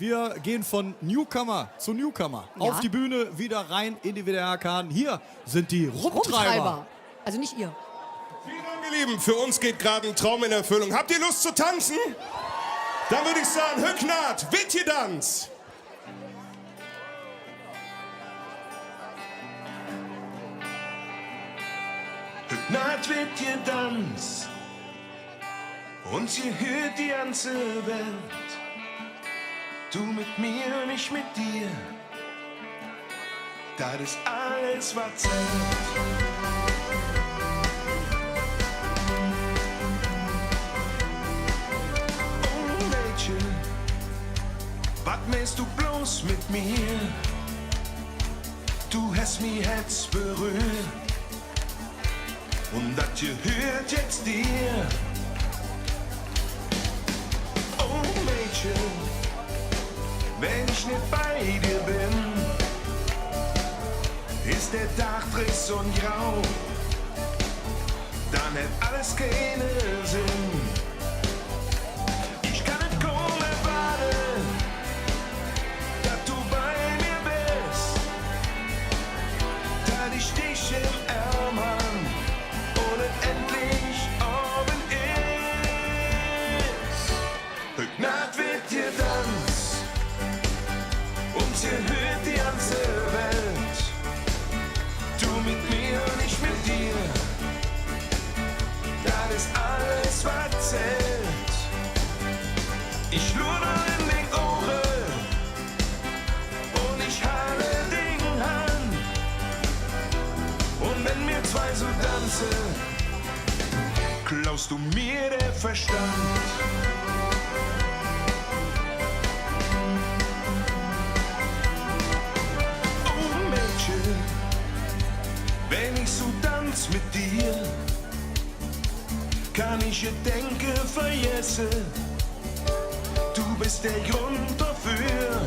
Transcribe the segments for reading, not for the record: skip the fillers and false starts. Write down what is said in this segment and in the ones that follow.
Wir gehen von Newcomer zu Newcomer. Ja. Auf die Bühne, wieder rein in die WDR-Kahn. Hier sind die Rumtreiber. Also nicht ihr. Vielen Dank, ihr Lieben. Für uns geht gerade ein Traum in Erfüllung. Habt ihr Lust zu tanzen? Dann würde ich sagen, Höcknaat, Wittjedans. Höcknaat, Wittjedans. Uns hier hört die ganze Welt. Du mit mir und ich mit dir. Das ist alles, was zählt. Oh Mädchen, was meinst du bloß mit mir? Du hast mich Herz berührt. Und das gehört jetzt dir. Oh Mädchen, wenn ich nicht bei dir bin, ist der Tag friss und grau, dann hat alles keinen Sinn. Ich kann nicht kaum erwarten, dass du bei mir bist, dass ich dich im Arm hab und es endlich oben ist. Höcknaat, Wittjedans, uns hier hört die ganze Welt. Du mit mir und ich mit dir. Das ist alles, was zählt. Ich lure in den Ohren und ich halte den Hand. Und wenn wir zwei so tanzen, klaust du mir den Verstand. Wenn ich so tanz mit dir, kann ich ihr Denken vergessen. Du bist der Grund dafür.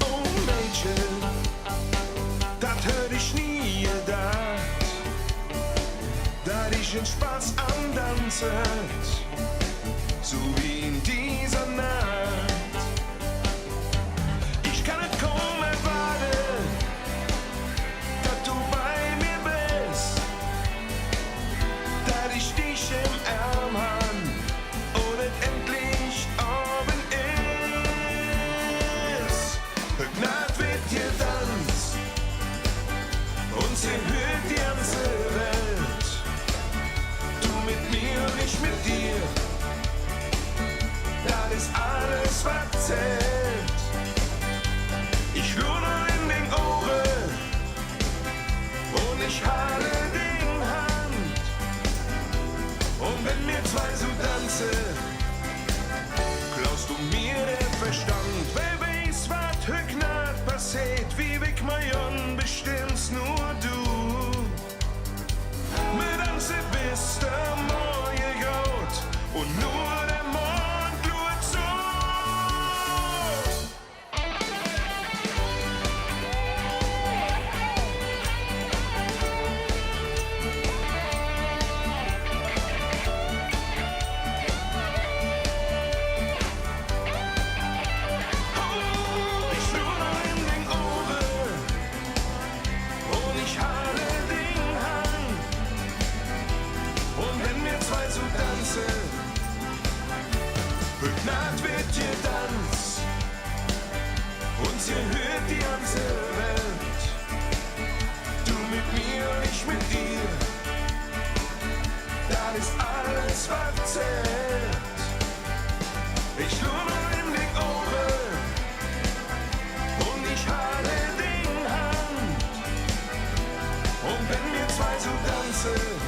Oh Mädchen, das hör ich nie gedacht, dass ich den Spaß am Tanzen hat, so wie in dieser Nacht. Ich kann nicht kaum erwarten, dass du bei mir bist, dass ich dich im Arm hab und es endlich oben ist. Höcknaat, Wittjedans, uns hier hört die ganze Welt. Du mit mir und ich mit dir, das ist alles, was zählt. Ich lune in den Ohren und ich halte den Hand. Und wenn wir zwei so tanzen, klaust du mir den Verstand. Wer weiß, was Höcknaat passiert, wie weg mein bestimmst nur du. Wir tanzen bis der Morgen graut und nur der Mond glut so. Ich lune in den Ohren und ich halte den Hand. Und wenn wir zwei so tanzen, Höcknaat, Wittjedans, uns hier hört die ganze Welt. Du mit mir und ich mit dir, das ist alles, was zählt. Ich lune in den Ohren und ich halte den Hand. Und wenn wir zwei so tanzen,